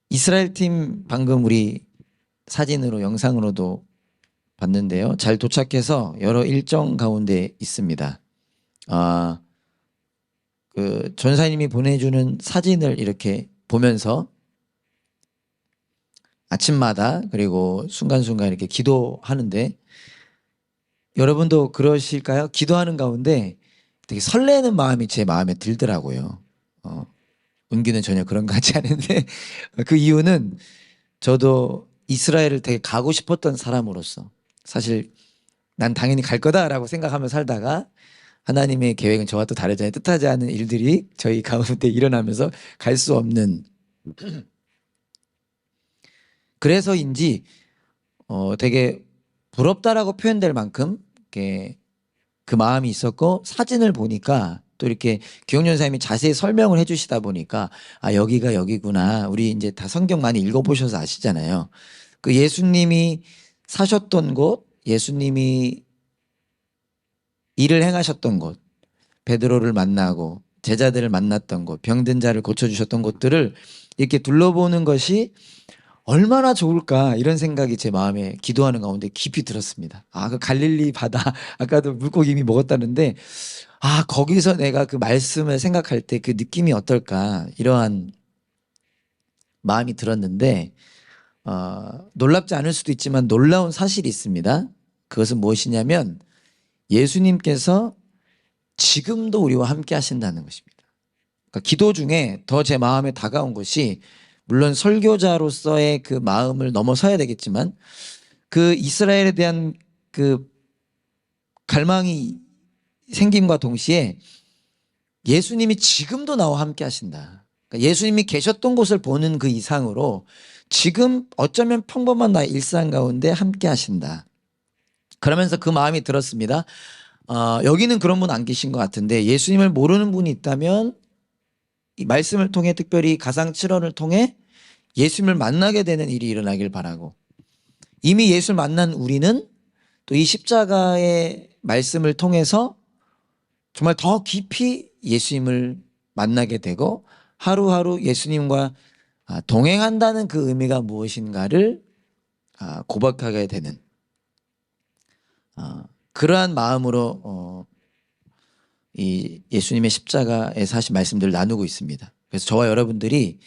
이스라엘 팀 방금 우리 사진으로 영상으로도 봤는데요. 잘 도착해서 여러 일정 가운데 있습니다. 아, 그 전사님이 보내주는 사진을 이렇게 보면서 아침마다 그리고 순간순간 이렇게 기도하는데 여러분도 그러실까요? 기도하는 가운데 되게 설레는 마음이 제 마음에 들더라고요. 은기는 전혀 그런 것 같지 않은데 그 이유는 저도 이스라엘을 되게 가고 싶었던 사람으로서 사실 난 당연히 갈 거다라고 생각하며 살다가 하나님의 계획은 저와 또 다르잖아요. 뜻하지 않은 일들이 저희 가운데 일어나면서 갈 수 없는 그래서인지 되게 부럽다라고 표현될 만큼 이렇게 그 마음이 있었고 사진을 보니까 또 이렇게 기영 전사님이 자세히 설명을 해주시다 보니까 아 여기가 여기구나. 우리 이제 다 성경 많이 읽어보셔서 아시잖아요. 그 예수님이 사셨던 곳, 예수님이 일을 행하셨던 곳, 베드로를 만나고 제자들을 만났던 곳, 병든 자를 고쳐주셨던 곳들을 이렇게 둘러보는 것이 얼마나 좋을까 이런 생각이 제 마음에 기도하는 가운데 깊이 들었습니다. 아, 그 갈릴리 바다 아까도 물고기 이미 먹었다는데 아, 거기서 내가 그 말씀을 생각할 때 그 느낌이 어떨까 이러한 마음이 들었는데 놀랍지 않을 수도 있지만 놀라운 사실이 있습니다. 그것은 무엇이냐면 예수님께서 지금도 우리와 함께 하신다는 것입니다. 그러니까 기도 중에 더 제 마음에 다가온 것이 물론 설교자로서의 그 마음을 넘어서야 되겠지만 그 이스라엘에 대한 그 갈망이 생김과 동시에 예수님이 지금도 나와 함께 하신다. 그러니까 예수님이 계셨던 곳을 보는 그 이상으로 지금 어쩌면 평범한 나의 일상 가운데 함께 하신다. 그러면서 그 마음이 들었습니다. 여기는 그런 분 안 계신 것 같은데 예수님을 모르는 분이 있다면 이 말씀을 통해 특별히 가상 7원을 통해 예수님을 만나게 되는 일이 일어나길 바라고 이미 예수를 만난 우리는 또 이 십자가의 말씀을 통해서 정말 더 깊이 예수님을 만나게 되고 하루하루 예수님과 동행한다는 그 의미가 무엇인가를 고백하게 되는 그러한 마음으로 이 예수님의 십자가에 사신 말씀들을 나누고 있습니다. 그래서 저와 여러분들이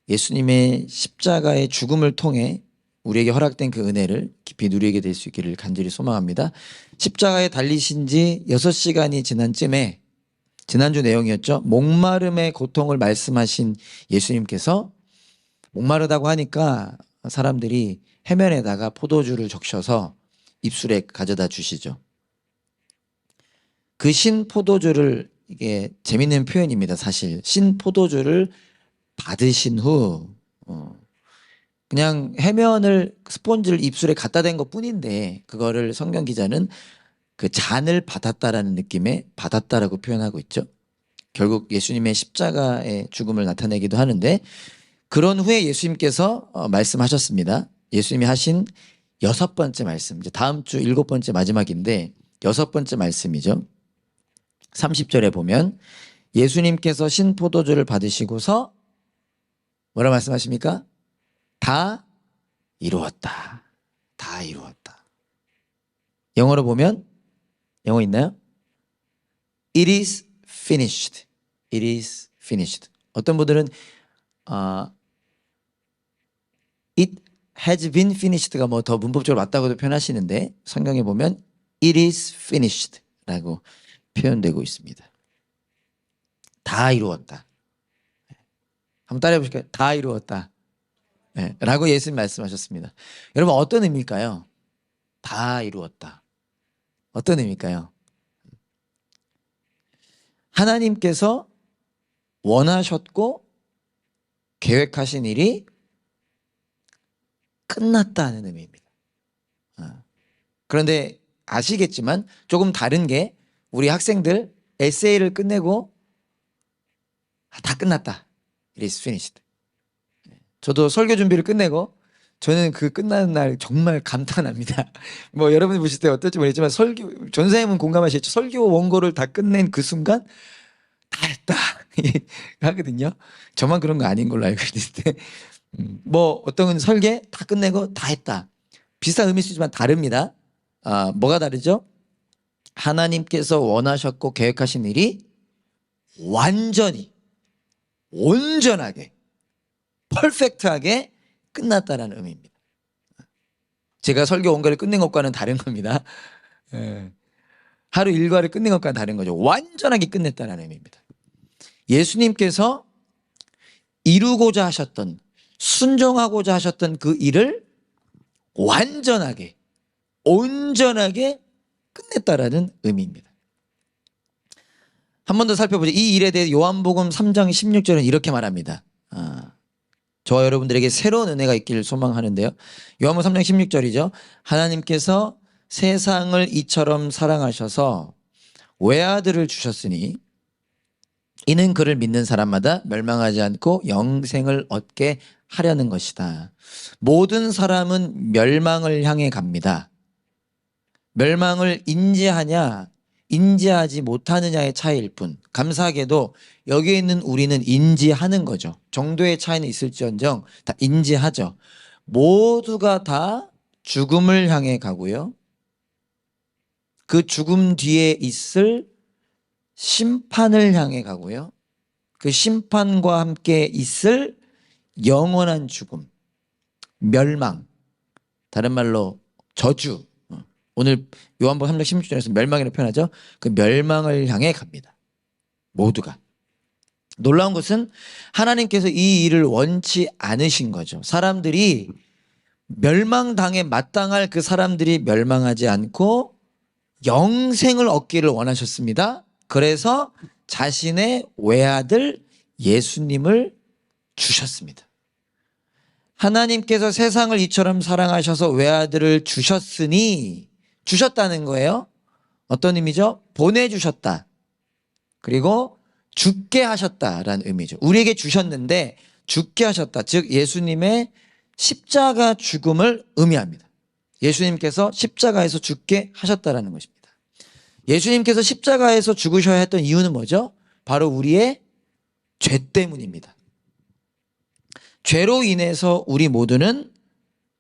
예수님의 십자가의 죽음을 통해 우리에게 허락된 그 은혜를 깊이 누리게 될 수 있기를 간절히 소망합니다. 십자가에 달리신 지 6시간이 지난 쯤에 지난주 내용이었죠. 목마름의 고통을 말씀하신 예수님께서 목마르다고 하니까 사람들이 해면에다가 포도주를 적셔서 입술에 가져다 주시죠. 그 신 포도주를 이게 재밌는 표현입니다. 사실 신 포도주를 받으신 후 그냥 해면을 스폰지를 입술에 갖다 댄 것뿐인데 그거를 성경 기자는 그 잔을 받았다라는 느낌의 받았다라고 표현하고 있죠. 결국 예수님의 십자가의 죽음을 나타내기도 하는데 그런 후에 예수님께서 말씀하셨습니다. 예수님이 하신 6번째 말씀, 이제 다음 주 7번째 마지막인데 6번째 말씀이죠. 30절에 보면 예수님께서 신포도주를 받으시고서 뭐라 말씀하십니까? 다 이루었다. 다 이루었다. 영어로 보면 영어 있나요? It is finished. It is finished. 어떤 분들은 It has been finished가 뭐 더 문법적으로 맞다고도 표현하시는데 성경에 보면 It is finished 라고 표현되고 있습니다. 다 이루었다. 한번 따라해 보실까요? 다 이루었다. 네, 라고 예수님 말씀하셨습니다. 여러분 어떤 의미일까요? 다 이루었다. 어떤 의미일까요? 하나님께서 원하셨고 계획하신 일이 끝났다는 의미입니다. 그런데 아시겠지만 조금 다른 게 우리 학생들 에세이를 끝내고 다 끝났다. It is finished. 저도 설교 준비를 끝내고 저는 그 끝나는 날 정말 감탄합니다. 뭐 여러분이 보실 때 어떨지 모르겠지만 전사님은 공감하시겠죠. 설교 원고를 다 끝낸 그 순간 다 했다 하거든요. 저만 그런 거 아닌 걸로 알고 있는데 뭐 어떤 건 설계 다 끝내고 다 했다. 비슷한 의미 쓰지만 다릅니다. 뭐가 다르죠? 하나님께서 원하셨고 계획하신 일이 완전히 온전하게 퍼펙트하게 끝났다는 의미입니다. 제가 설교 원가를 끝낸 것과는 다른 겁니다. 예. 하루 일과를 끝낸 것과는 다른 거죠. 완전하게 끝냈다는 의미입니다. 예수님께서 이루고자 하셨던, 순종하고자 하셨던 그 일을 완전하게 온전하게 끝냈다라는 의미입니다. 한 번 더 살펴보죠. 이 일에 대해 요한복음 3장 16절은 이렇게 말합니다. 저와 여러분들에게 새로운 은혜가 있기를 소망하는데요. 요한복음 3장 16절이죠. 하나님께서 세상을 이처럼 사랑하셔서 외아들을 주셨으니 이는 그를 믿는 사람마다 멸망하지 않고 영생을 얻게 하려는 것이다. 모든 사람은 멸망을 향해 갑니다. 멸망을 인지하냐 인지하지 못하느냐의 차이일 뿐, 감사하게도 여기에 있는 우리는 인지하는 거죠. 정도의 차이는 있을지언정 다 인지하죠. 모두가 다 죽음을 향해 가고요, 그 죽음 뒤에 있을 심판을 향해 가고요, 그 심판과 함께 있을 영원한 죽음, 멸망, 다른 말로 저주, 오늘 요한복음 3장 16절에서 멸망이라고 표현하죠. 그 멸망을 향해 갑니다. 모두가. 놀라운 것은 하나님께서 이 일을 원치 않으신 거죠. 사람들이 멸망당해 마땅할 그 사람들이 멸망하지 않고 영생을 얻기를 원하셨습니다. 그래서 자신의 외아들 예수님을 주셨습니다. 하나님께서 세상을 이처럼 사랑하셔서 외아들을 주셨다는 거예요. 어떤 의미죠? 보내주셨다. 그리고 죽게 하셨다라는 의미죠. 우리에게 주셨는데 죽게 하셨다. 즉 예수님의 십자가 죽음을 의미합니다. 예수님께서 십자가에서 죽게 하셨다라는 것입니다. 예수님께서 십자가에서 죽으셔야 했던 이유는 뭐죠? 바로 우리의 죄 때문입니다. 죄로 인해서 우리 모두는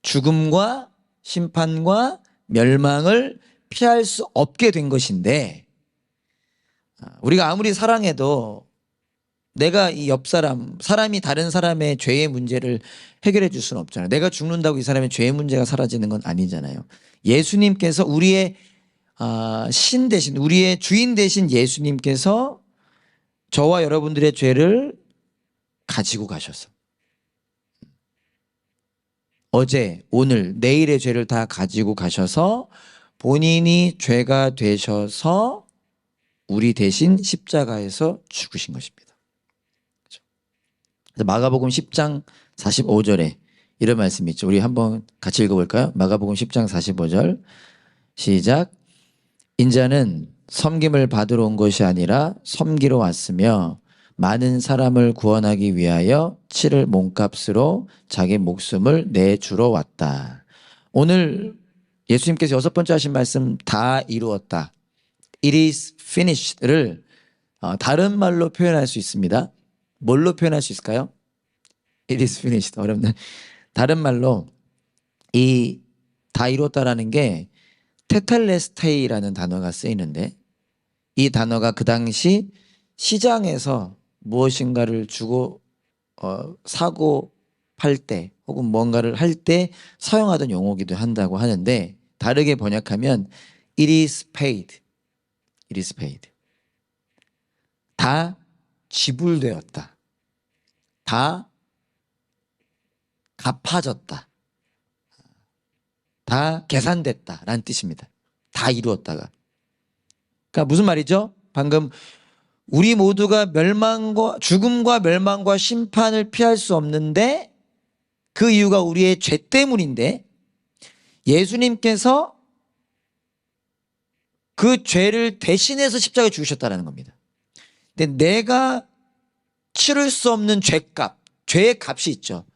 죽음과 심판과 멸망을 피할 수 없게 된 것인데, 우리가 아무리 사랑해도 내가 이 옆 사람이 다른 사람의 죄의 문제를 해결해 줄 수는 없잖아요. 내가 죽는다고 이 사람의 죄의 문제가 사라지는 건 아니잖아요. 예수님께서 우리의 신 대신, 우리의 주인 대신 예수님께서 저와 여러분들의 죄를 가지고 가셔서 어제, 오늘, 내일의 죄를 다 가지고 가셔서 본인이 죄가 되셔서 우리 대신 십자가에서 죽으신 것입니다. 그래서 마가복음 10장 45절에 이런 말씀이 있죠. 우리 한번 같이 읽어볼까요? 마가복음 10장 45절 시작. 인자는 섬김을 받으러 온 것이 아니라 섬기러 왔으며 많은 사람을 구원하기 위하여 치를 몸값으로 자기 목숨을 내주러 왔다. 오늘 예수님께서 6번째 하신 말씀 다 이루었다. It is finished를 다른 말로 표현할 수 있습니다. 뭘로 표현할 수 있을까요? It is finished. 어렵네. 다른 말로 이 다 이뤘다라는 게 테텔레스테이라는 단어가 쓰이는데, 이 단어가 그 당시 시장에서 무엇인가를 주고 사고 팔 때 혹은 뭔가를 할 때 사용하던 용어기도 한다고 하는데, 다르게 번역하면 It is paid. It is paid. 다 지불되었다. 다 갚아졌다. 다 계산됐다 라는 뜻입니다. 다 이루었다가. 그러니까 무슨 말이죠? 방금 우리 모두가 죽음과 멸망과 심판을 피할 수 없는데 그 이유가 우리의 죄 때문인데, 예수님께서 그 죄를 대신해서 십자가에 죽으셨다는 겁니다. 근데 내가 치를 수 없는 죄값, 죄의 값이 있죠.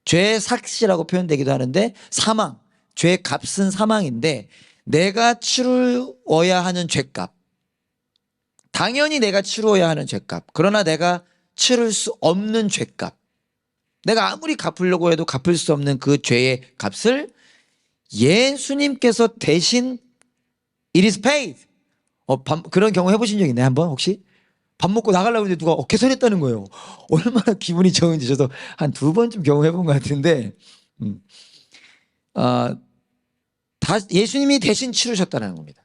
죄의 삭시라고 표현되기도 하는데 사망, 죄의 값은 사망인데 내가 치루어야 하는 죄값, 당연히 내가 치러야 하는 죄값. 그러나 내가 치를 수 없는 죄값. 내가 아무리 갚으려고 해도 갚을 수 없는 그 죄의 값을 예수님께서 대신 it is paid. 그런 경우 해보신 적 있나요? 한번 혹시? 밥 먹고 나가려고 했는데 누가 개선했다는 거예요. 얼마나 기분이 좋은지 저도 한 2번쯤 경험해본 것 같은데 예수님이 대신 치르셨다는 겁니다.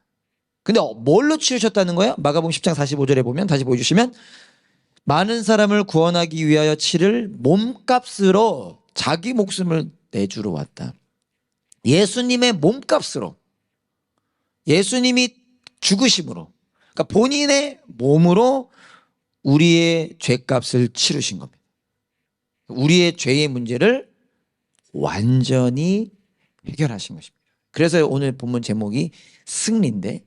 근데 뭘로 치르셨다는 거예요? 마가복음 10장 45절에 보면 다시 보여주시면 많은 사람을 구원하기 위하여 치를 몸값으로 자기 목숨을 내주러 왔다. 예수님의 몸값으로 예수님이 죽으심으로 그러니까 본인의 몸으로 우리의 죄값을 치르신 겁니다. 우리의 죄의 문제를 완전히 해결하신 것입니다. 그래서 오늘 본문 제목이 승리인데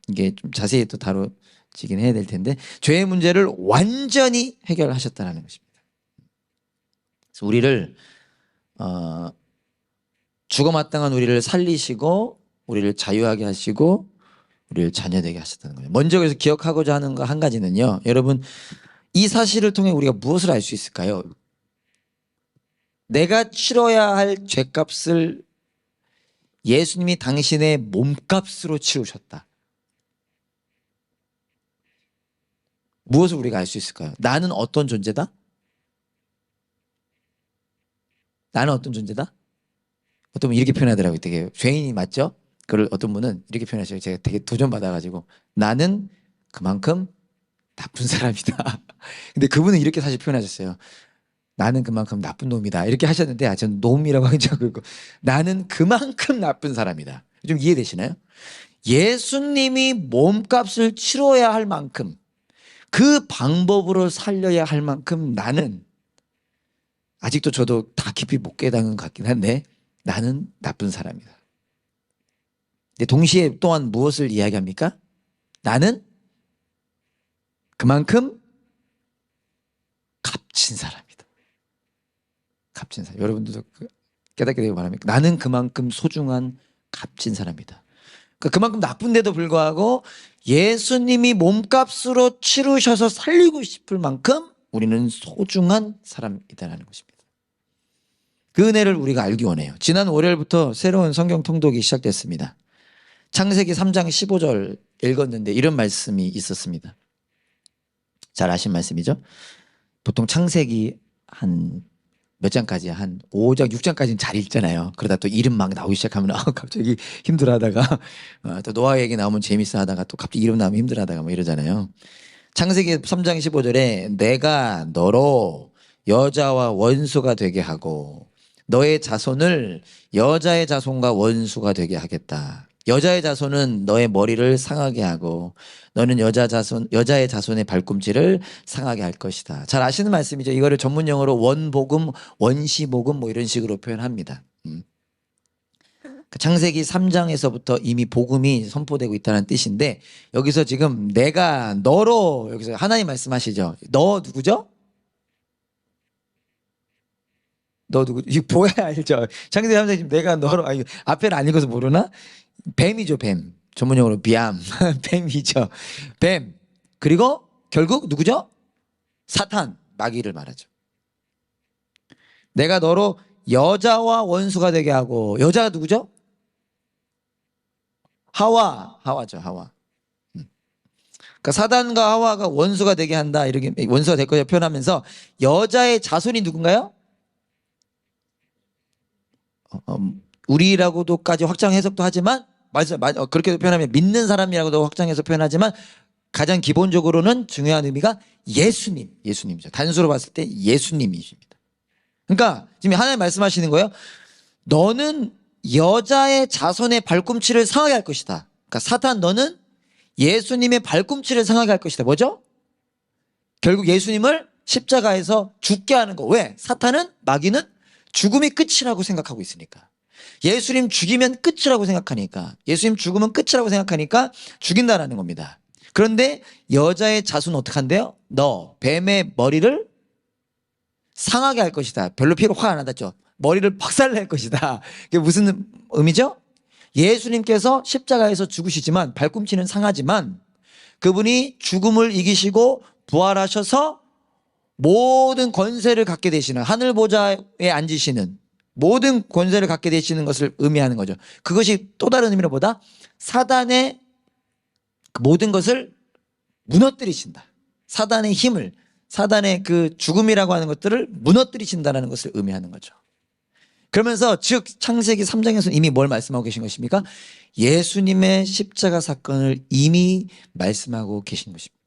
이게 좀 자세히 또 다뤄지긴 해야 될 텐데 죄의 문제를 완전히 해결하셨다는 것입니다. 그래서 우리를 죽어마땅한 우리를 살리시고 우리를 자유하게 하시고 우리를 자녀되게 하셨다는 거예요. 먼저 그래서 기억하고자 하는 거 한 가지는요. 여러분 이 사실을 통해 우리가 무엇을 알 수 있을까요? 내가 치러야 할 죄값을 예수님이 당신의 몸값으로 치르셨다. 무엇을 우리가 알 수 있을까요? 나는 어떤 존재다? 나는 어떤 존재다? 어떤 분 이렇게 표현하더라고요. 되게 죄인이 맞죠? 그걸 어떤 분은 이렇게 표현하셔요. 제가 되게 도전받아가지고 나는 그만큼 나쁜 사람이다. 근데 그분은 이렇게 사실 표현하셨어요. 나는 그만큼 나쁜 놈이다. 이렇게 하셨는데 저는 놈이라고 하는 줄 알고 나는 그만큼 나쁜 사람이다. 좀 이해되시나요? 예수님이 몸값을 치러야 할 만큼 그 방법으로 살려야 할 만큼 나는 아직도 저도 다 깊이 못 깨닫는 것 같긴 한데 나는 나쁜 사람이다. 근데 동시에 또한 무엇을 이야기합니까? 나는 그만큼 값진 사람이다. 값진 사람. 여러분들도 깨닫게 되길 바랍니다. 나는 그만큼 소중한 값진 사람이다. 그만큼 나쁜데도 불구하고 예수님이 몸값으로 치르셔서 살리고 싶을 만큼 우리는 소중한 사람이다라는 것입니다. 그 은혜를 우리가 알기 원해요. 지난 월요일부터 새로운 성경 통독이 시작됐습니다. 창세기 3장 15절 읽었는데 이런 말씀이 있었습니다. 잘 아신 말씀이죠. 보통 창세기 한 몇 장까지 한 5장 6장까지는 잘 읽잖아요. 그러다 또 이름 막 나오기 시작하면 갑자기 힘들어하다가 또 노아 얘기 나오면 재밌어 하다가 또 갑자기 이름 나오면 힘들어하다가 뭐 이러잖아요. 창세기 3장 15절에 내가 너로 여자와 원수가 되게 하고 너의 자손을 여자의 자손과 원수가 되게 하겠다. 여자의 자손은 너의 머리를 상하게 하고 너는 여자의 자손의 발꿈치를 상하게 할 것이다. 잘 아시는 말씀이죠. 이거를 전문 용어로 원복음, 원시복음 뭐 이런 식으로 표현합니다. 창세기 3장에서부터 이미 복음이 선포되고 있다는 뜻인데 여기서 지금 내가 너로 여기서 하나님 말씀하시죠. 너 누구죠? 너 누구? 이거 보여야 알죠. 창세기 3장 지금 내가 너로 앞에는 안 읽어서 모르나? 뱀이죠, 뱀. 전문용어로 비암. 뱀이죠. 뱀. 그리고 결국 누구죠? 사탄, 마귀를 말하죠. 내가 너로 여자와 원수가 되게 하고 여자가 누구죠? 하와죠, 하와. 그러니까 사단과 하와가 원수가 되게 한다. 이렇게 원수가 될 거냐 표현하면서 여자의 자손이 누군가요? 우리라고도까지 확장 해석도 하지만 맞아 그렇게 표현하면 믿는 사람이라고도 확장해서 표현하지만 가장 기본적으로는 중요한 의미가 예수님이죠. 단수로 봤을 때 예수님이십니다. 그러니까 지금 하나님 말씀하시는 거예요. 너는 여자의 자손의 발꿈치를 상하게 할 것이다. 그러니까 사탄 너는 예수님의 발꿈치를 상하게 할 것이다. 뭐죠? 결국 예수님을 십자가에서 죽게 하는 거. 왜? 사탄은 마귀는 죽음이 끝이라고 생각하고 있으니까. 예수님 죽이면 끝이라고 생각하니까 예수님 죽으면 끝이라고 생각하니까 죽인다라는 겁니다. 그런데 여자의 자손은 어떻게 한대요? 너 뱀의 머리를 상하게 할 것이다. 별로 피가 확 안 났죠. 머리를 박살낼 것이다. 그게 무슨 의미죠? 예수님께서 십자가에서 죽으시지만 발꿈치는 상하지만 그분이 죽음을 이기시고 부활하셔서 모든 권세를 갖게 되시는, 하늘 보좌에 앉으시는, 모든 권세를 갖게 되시는 것을 의미하는 거죠. 그것이 또 다른 의미로 보다 사단의 모든 것을 무너뜨리신다. 사단의 힘을, 사단의 그 죽음이라고 하는 것들을 무너뜨리신다는 것을 의미하는 거죠. 그러면서 즉 창세기 3장에서 이미 뭘 말씀하고 계신 것입니까? 예수님의 십자가 사건을 이미 말씀하고 계신 것입니다.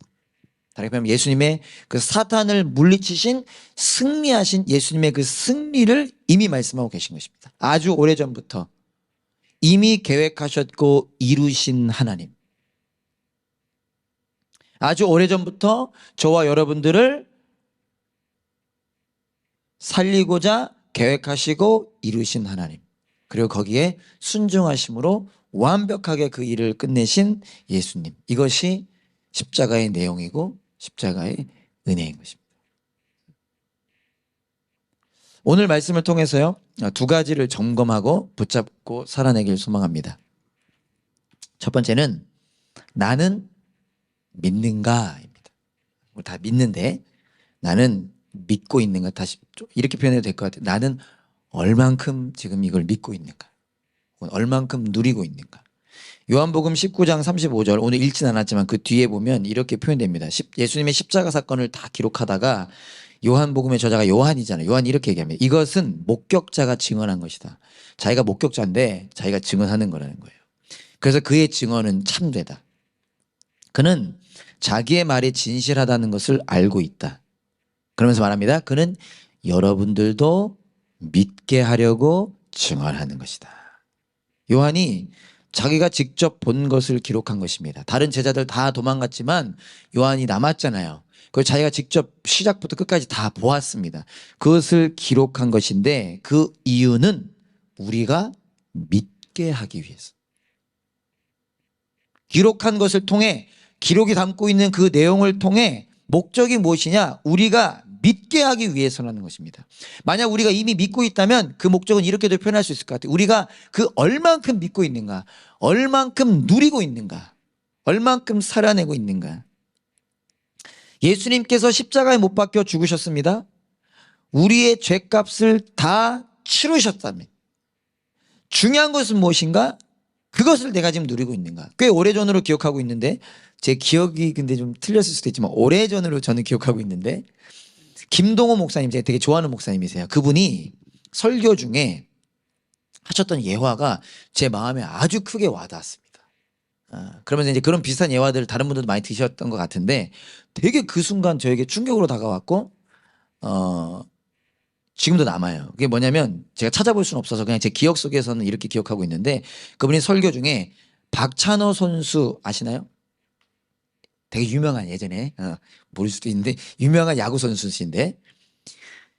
다르게 말하면 예수님의 그 사탄을 물리치신, 승리하신 예수님의 그 승리를 이미 말씀하고 계신 것입니다. 아주 오래전부터 이미 계획하셨고 이루신 하나님. 아주 오래전부터 저와 여러분들을 살리고자 계획하시고 이루신 하나님. 그리고 거기에 순종하심으로 완벽하게 그 일을 끝내신 예수님. 이것이 십자가의 내용이고 십자가의 은혜인 것입니다. 오늘 말씀을 통해서요, 두 가지를 점검하고 붙잡고 살아내길 소망합니다. 첫 번째는 나는 믿는가입니다. 다 믿는데 나는 믿고 있는가, 다시 이렇게 표현해도 될 것 같아요. 나는 얼만큼 지금 이걸 믿고 있는가, 얼만큼 누리고 있는가. 요한복음 19장 35절, 오늘 읽진 않았지만 그 뒤에 보면 이렇게 표현됩니다. 예수님의 십자가 사건을 다 기록하다가 요한복음의 저자가 요한이잖아요. 요한이 이렇게 얘기합니다. 이것은 목격자가 증언한 것이다. 자기가 목격자인데 자기가 증언하는 거라는 거예요. 그래서 그의 증언은 참되다. 그는 자기의 말이 진실하다는 것을 알고 있다. 그러면서 말합니다. 그는 여러분들도 믿게 하려고 증언하는 것이다. 요한이 자기가 직접 본 것을 기록한 것입니다. 다른 제자들 다 도망갔지만 요한이 남았잖아요. 그걸 자기가 직접 시작부터 끝까지 다 보았습니다. 그것을 기록한 것인데 그 이유는 우리가 믿게 하기 위해서. 기록한 것을 통해, 기록이 담고 있는 그 내용을 통해 목적이 무엇이냐? 우리가 믿게 하기 위해서라는 것입니다. 만약 우리가 이미 믿고 있다면 그 목적은 이렇게도 표현할 수 있을 것 같아요. 우리가 그 얼만큼 믿고 있는가, 얼만큼 누리고 있는가, 얼만큼 살아내고 있는가. 예수님께서 십자가에 못 박혀 죽으셨습니다. 우리의 죄값을 다 치르셨다면 중요한 것은 무엇인가? 그것을 내가 지금 누리고 있는가. 꽤 오래전으로 기억하고 있는데, 제 기억이 근데 좀 틀렸을 수도 있지만 오래전으로 저는 기억하고 있는데, 김동호 목사님, 제가 되게 좋아하는 목사님이세요. 그분이 설교 중에 하셨던 예화가 제 마음에 아주 크게 와닿았습니다. 그러면서 이제 그런 비슷한 예화들을 다른 분들도 많이 드셨던 것 같은데, 되게 그 순간 저에게 충격으로 다가왔고, 지금도 남아요. 그게 뭐냐면 제가 찾아볼 수는 없어서 그냥 제 기억 속에서는 이렇게 기억하고 있는데, 그분이 설교 중에 박찬호 선수 아시나요? 되게 유명한, 예전에 모를 수도 있는데 유명한 야구 선수신데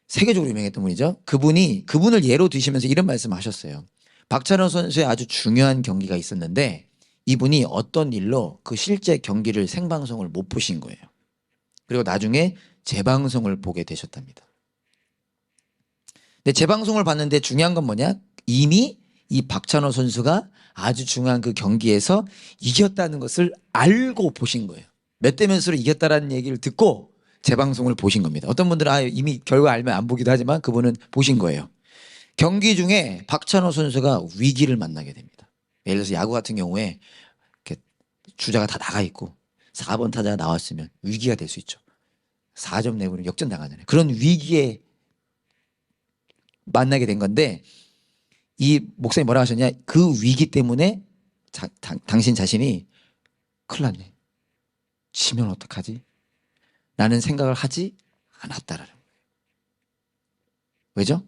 세계적으로 유명했던 분이죠. 그분을 예로 드시면서 이런 말씀하셨어요. 박찬호 선수의 아주 중요한 경기가 있었는데 이분이 어떤 일로 그 실제 경기를 생방송을 못 보신 거예요. 그리고 나중에 재방송을 보게 되셨답니다. 근데 재방송을 봤는데 중요한 건 뭐냐? 이미 이 박찬호 선수가 아주 중요한 그 경기에서 이겼다는 것을 알고 보신 거예요. 몇 대 몇으로 이겼다라는 얘기를 듣고 재방송을 보신 겁니다. 어떤 분들은 이미 결과 알면 안 보기도 하지만 그분은 보신 거예요. 경기 중에 박찬호 선수가 위기를 만나게 됩니다. 예를 들어서 야구 같은 경우에 이렇게 주자가 다 나가 있고 4번 타자가 나왔으면 위기가 될 수 있죠. 4점 내고는 역전당하잖아요. 그런 위기에 만나게 된 건데, 이 목사님이 뭐라 하셨냐? 그 위기 때문에 당신 자신이 큰일 났네, 지면 어떡하지? 라는 생각을 하지 않았다라는 거예요. 왜죠?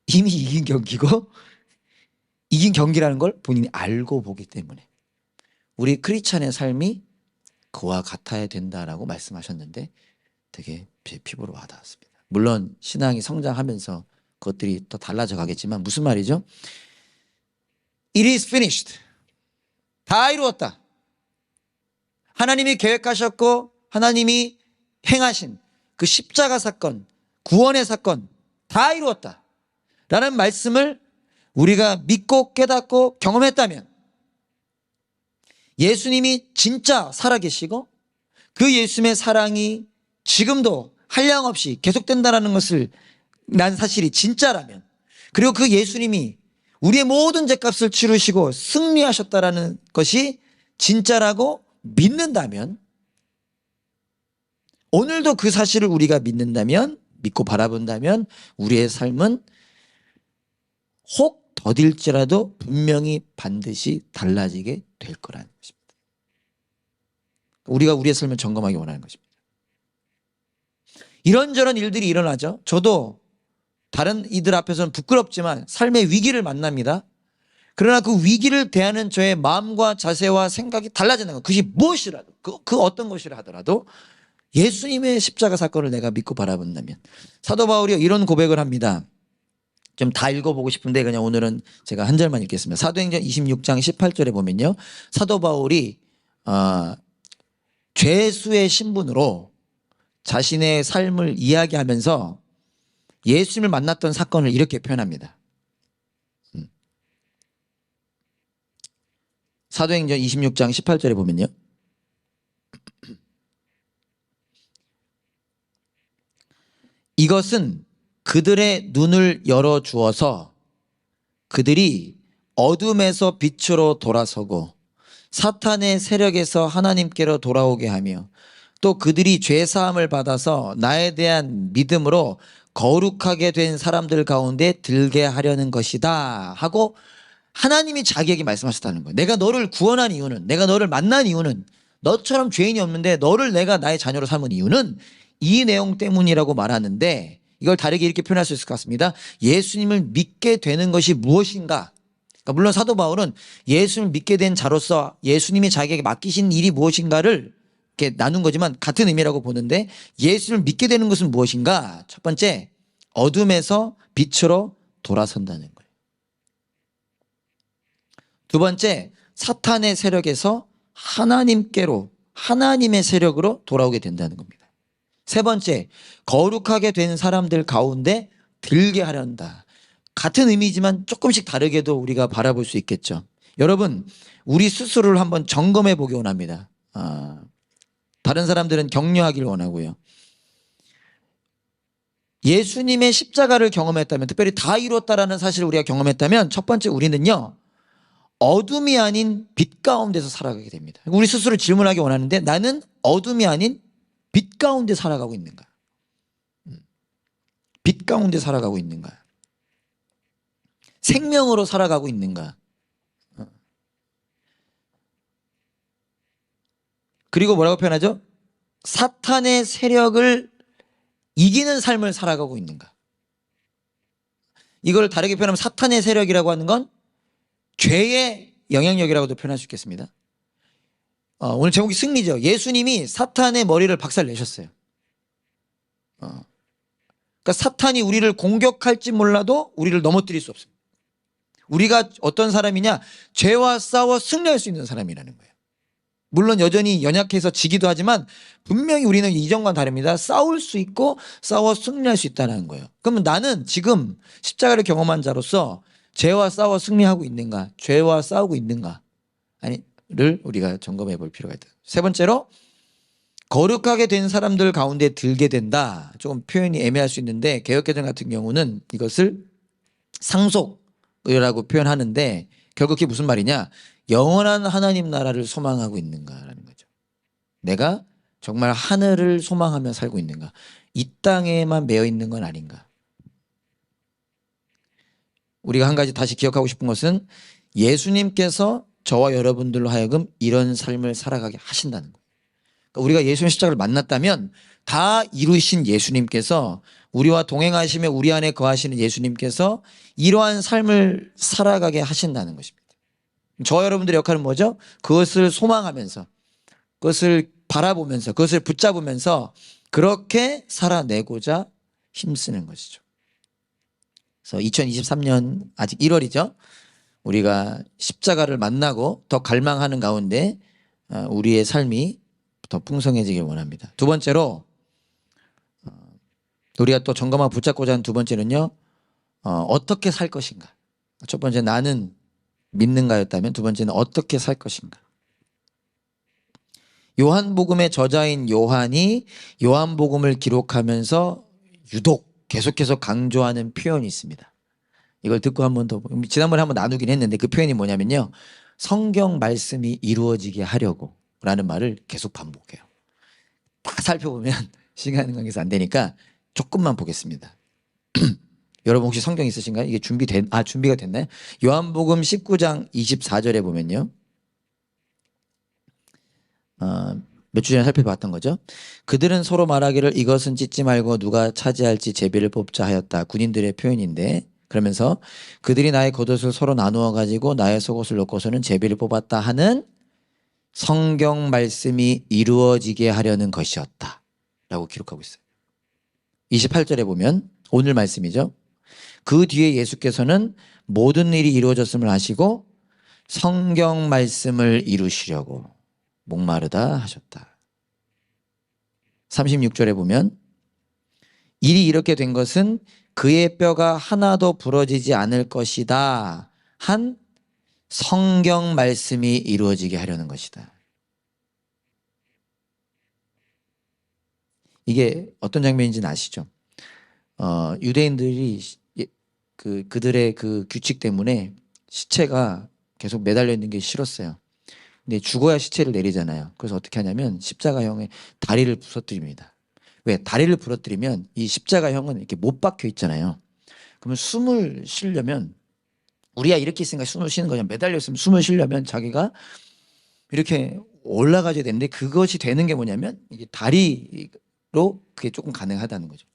이미 이긴 경기고 이긴 경기라는 걸 본인이 알고 보기 때문에. 우리 크리스찬의 삶이 그와 같아야 된다라고 말씀하셨는데 되게 제 피부로 와닿았습니다. 물론 신앙이 성장하면서 그것들이 더 달라져 가겠지만 무슨 말이죠? It is finished. 다 이루었다. 하나님이 계획하셨고 하나님이 행하신 그 십자가 사건, 구원의 사건 다 이루었다 라는 말씀을 우리가 믿고 깨닫고 경험했다면, 예수님이 진짜 살아계시고 그 예수님의 사랑이 지금도 한량없이 계속된다는 것을 난 사실이 진짜라면, 그리고 그 예수님이 우리의 모든 죄값을 치르시고 승리하셨다라는 것이 진짜라고 믿는다면, 오늘도 그 사실을 우리가 믿는다면, 믿고 바라본다면 우리의 삶은 혹 더딜지라도 분명히 반드시 달라지게 될 거라는 것입니다. 우리가 우리의 삶을 점검하기 원하는 것입니다. 이런저런 일들이 일어나죠. 저도 다른 이들 앞에서는 부끄럽지만 삶의 위기를 만납니다. 그러나 그 위기를 대하는 저의 마음과 자세와 생각이 달라지는 것. 그것이 무엇이라도, 그 어떤 것이라 하더라도 예수님의 십자가 사건을 내가 믿고 바라본다면. 사도 바울이 이런 고백을 합니다. 좀 다 읽어보고 싶은데 그냥 오늘은 제가 한 절만 읽겠습니다. 사도행전 26장 18절에 보면요, 사도 바울이 죄수의 신분으로 자신의 삶을 이야기하면서 예수님을 만났던 사건을 이렇게 표현합니다. 사도행전 26장 18절에 보면요, 이것은 그들의 눈을 열어주어서 그들이 어둠에서 빛으로 돌아서고 사탄의 세력에서 하나님께로 돌아오게 하며 또 그들이 죄사함을 받아서 나에 대한 믿음으로 거룩하게 된 사람들 가운데 들게 하려는 것이다 하고 하나님이 자기에게 말씀하셨다는 거예요. 내가 너를 구원한 이유는, 내가 너를 만난 이유는, 너처럼 죄인이 없는데 너를 내가 나의 자녀로 삼은 이유는 이 내용 때문이라고 말하는데, 이걸 다르게 이렇게 표현할 수 있을 것 같습니다. 예수님을 믿게 되는 것이 무엇인가? 그러니까 물론 사도 바울은 예수님을 믿게 된 자로서 예수님이 자기에게 맡기신 일이 무엇인가를 이렇게 나눈 거지만 같은 의미라고 보는데, 예수님을 믿게 되는 것은 무엇인가? 첫 번째, 어둠에서 빛으로 돌아선다는 거예요. 두 번째, 사탄의 세력에서 하나님께로, 하나님의 세력으로 돌아오게 된다는 겁니다. 세 번째, 거룩하게 된 사람들 가운데 들게 하려한다. 같은 의미지만 조금씩 다르게도 우리가 바라볼 수 있겠죠. 여러분, 우리 스스로를 한번 점검해 보기 원합니다. 다른 사람들은 격려하길 원하고요. 예수님의 십자가를 경험했다면, 특별히 다 이뤘다라는 사실을 우리가 경험했다면, 첫 번째 우리는요, 어둠이 아닌 빛 가운데서 살아가게 됩니다. 우리 스스로 질문하기 원하는데, 나는 어둠이 아닌 빛 가운데 살아가고 있는가? 빛 가운데 살아가고 있는가? 생명으로 살아가고 있는가? 그리고 뭐라고 표현하죠? 사탄의 세력을 이기는 삶을 살아가고 있는가? 이걸 다르게 표현하면 사탄의 세력이라고 하는 건 죄의 영향력이라고도 표현할 수 있겠습니다. 오늘 제목이 승리죠. 예수님이 사탄의 머리를 박살내셨어요. 그러니까 사탄이 우리를 공격할지 몰라도 우리를 넘어뜨릴 수 없습니다. 우리가 어떤 사람이냐? 죄와 싸워 승리할 수 있는 사람이라는 거예요. 물론 여전히 연약해서 지기도 하지만 분명히 우리는 이전과 다릅니다. 싸울 수 있고 싸워 승리할 수 있다는 거예요. 그러면 나는 지금 십자가를 경험한 자로서 죄와 싸워 승리하고 있는가? 죄와 싸우고 있는가? 아니를 우리가 점검해 볼 필요가 있다. 세 번째로, 거룩하게 된 사람들 가운데 들게 된다. 조금 표현이 애매할 수 있는데 개역개정 같은 경우는 이것을 상속이라고 표현하는데, 결국 그게 무슨 말이냐? 영원한 하나님 나라를 소망하고 있는가라는 거죠. 내가 정말 하늘을 소망하며 살고 있는가? 이 땅에만 매여 있는 건 아닌가? 우리가 한 가지 다시 기억하고 싶은 것은 예수님께서 저와 여러분들로 하여금 이런 삶을 살아가게 하신다는 거예요. 그러니까 우리가 예수님 십자가를 만났다면 다 이루신 예수님께서, 우리와 동행하시며 우리 안에 거하시는 예수님께서 이러한 삶을 살아가게 하신다는 것입니다. 저와 여러분들의 역할은 뭐죠? 그것을 소망하면서, 그것을 바라보면서, 그것을 붙잡으면서 그렇게 살아내고자 힘쓰는 것이죠. 그래서 2023년 아직 1월이죠. 우리가 십자가를 만나고 더 갈망하는 가운데 우리의 삶이 더 풍성해지길 원합니다. 두 번째로, 우리가 또 점검하고 붙잡고자 하는 두 번째는요, 어떻게 살 것인가. 첫 번째 나는 믿는가였다면 두 번째는 어떻게 살 것인가. 요한복음의 저자인 요한이 요한복음을 기록하면서 유독 계속해서 강조하는 표현이 있습니다. 이걸 듣고 한 번 더, 지난번에 한번 나누긴 했는데 그 표현이 뭐냐면요. 성경 말씀이 이루어지게 하려고 라는 말을 계속 반복해요. 다 살펴보면 시간 관계에서 안 되니까 조금만 보겠습니다. 여러분 혹시 성경 있으신가요? 이게 준비가 됐나요? 요한복음 19장 24절에 보면요. 몇 주 전에 살펴봤던 거죠. 그들은 서로 말하기를 이것은 찢지 말고 누가 차지할지 제비를 뽑자 하였다. 군인들의 표현인데 그러면서 그들이 나의 겉옷을 서로 나누어 가지고 나의 속옷을 놓고서는 제비를 뽑았다 하는 성경 말씀이 이루어지게 하려는 것이었다 라고 기록하고 있어요. 28절에 보면 오늘 말씀이죠. 그 뒤에 예수께서는 모든 일이 이루어졌음을 아시고 성경 말씀을 이루시려고 목마르다 하셨다. 36절에 보면 일이 이렇게 된 것은 그의 뼈가 하나도 부러지지 않을 것이다 한 성경 말씀이 이루어지게 하려는 것이다. 이게 어떤 장면인지는 아시죠? 유대인들이 그들의 그 규칙 때문에 시체가 계속 매달려 있는 게 싫었어요. 근데 죽어야 시체를 내리잖아요. 그래서 어떻게 하냐면 십자가형에 다리를 부서뜨립니다. 왜? 다리를 부러뜨리면 이 십자가형은 이렇게 못 박혀 있잖아요. 그러면 숨을 쉬려면 우리가 이렇게 있으니까 숨을 쉬는 거냐. 매달려 있으면 숨을 쉬려면 자기가 이렇게 올라가줘야 되는데 그것이 되는 게 뭐냐면 이게 다리로 그게 조금 가능하다는 거죠.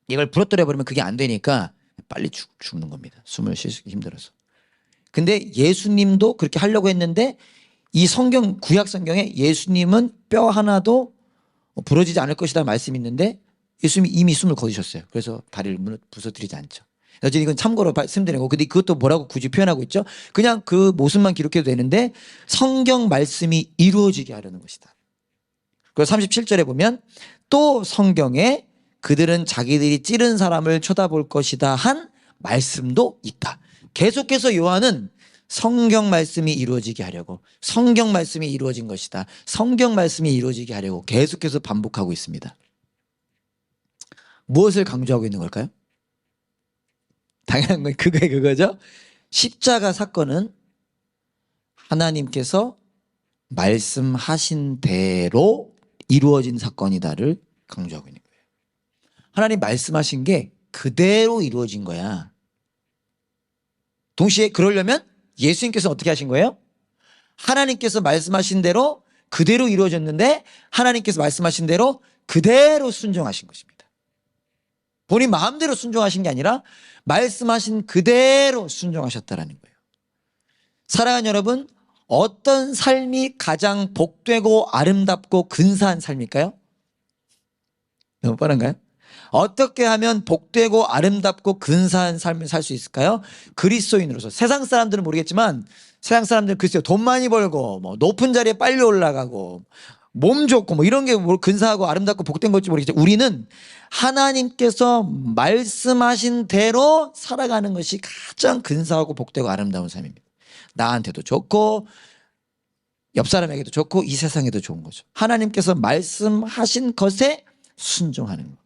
이걸 부러뜨려 버리면 그게 안 되니까 빨리 죽는 겁니다. 숨을 쉬기 힘들어서. 근데 예수님도 그렇게 하려고 했는데 이 성경 구약 성경에 예수님은 뼈 하나도 부러지지 않을 것이다 말씀이 있는데 예수님이 이미 숨을 거두셨어요. 그래서 다리를 부서뜨리지 않죠. 어쨌든 이건 참고로 말씀드린 거고 근데 그것도 뭐라고 굳이 표현하고 있죠? 그냥 그 모습만 기록해도 되는데 성경 말씀이 이루어지게 하려는 것이다. 그리고 37절에 보면 또 성경에 그들은 자기들이 찌른 사람을 쳐다볼 것이다 한 말씀도 있다. 계속해서 요한은 성경 말씀이 이루어지게 하려고 성경 말씀이 이루어진 것이다. 성경 말씀이 이루어지게 하려고 계속해서 반복하고 있습니다. 무엇을 강조하고 있는 걸까요? 당연한 건 그거죠. 십자가 사건은 하나님께서 말씀하신 대로 이루어진 사건이다를 강조하고 있는 거예요. 하나님 말씀하신 게 그대로 이루어진 거야. 동시에 그러려면 예수님께서 어떻게 하신 거예요? 하나님께서 말씀하신 대로 그대로 이루어졌는데 하나님께서 말씀하신 대로 그대로 순종하신 것입니다. 본인 마음대로 순종하신 게 아니라 말씀하신 그대로 순종하셨다라는 거예요. 사랑하는 여러분, 어떤 삶이 가장 복되고 아름답고 근사한 삶일까요? 너무 뻔한가요? 어떻게 하면 복되고 아름답고 근사한 삶을 살 수 있을까요? 그리스도인으로서. 세상 사람들은 모르겠지만 세상 사람들은 글쎄요 돈 많이 벌고 뭐 높은 자리에 빨리 올라가고 몸 좋고 뭐 이런 게 뭐 근사하고 아름답고 복된 걸지 모르겠지만 우리는 하나님께서 말씀하신 대로 살아가는 것이 가장 근사하고 복되고 아름다운 삶입니다. 나한테도 좋고 옆 사람에게도 좋고 이 세상에도 좋은 거죠. 하나님께서 말씀하신 것에 순종하는 것.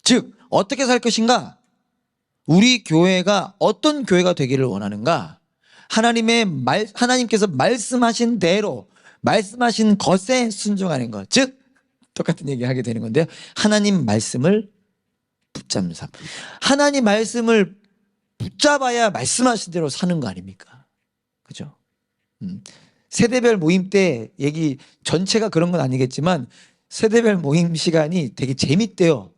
즉 어떻게 살 것인가? 우리 교회가 어떤 교회가 되기를 원하는가? 하나님께서 말씀하신 대로 말씀하신 것에 순종하는 것. 즉 똑같은 얘기 하게 되는 건데요. 하나님 말씀을 붙잡는 삶. 하나님 말씀을 붙잡아야 말씀하신 대로 사는 거 아닙니까? 그죠? 세대별 모임 때 얘기 전체가 그런 건 아니겠지만 세대별 모임 시간이 되게 재밌대요.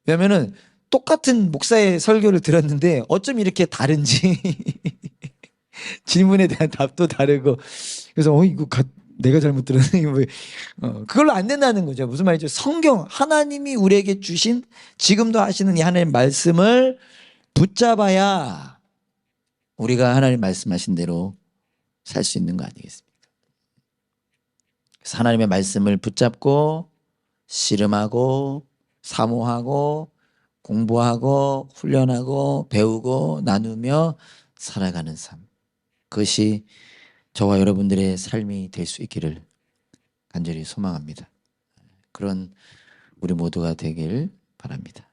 왜냐면은 똑같은 목사의 설교를 들었는데 어쩜 이렇게 다른지 질문에 대한 답도 다르고 그래서 이거 내가 잘못 들었네. 그걸로 안 된다는 거죠. 무슨 말이죠? 성경 하나님이 우리에게 주신 지금도 하시는 이 하나님 말씀을 붙잡아야 우리가 하나님 말씀하신 대로 살 수 있는 거 아니겠습니까? 그래서 하나님의 말씀을 붙잡고 씨름하고 사모하고 공부하고 훈련하고 배우고 나누며 살아가는 삶. 그것이 저와 여러분들의 삶이 될 수 있기를 간절히 소망합니다. 그런 우리 모두가 되길 바랍니다.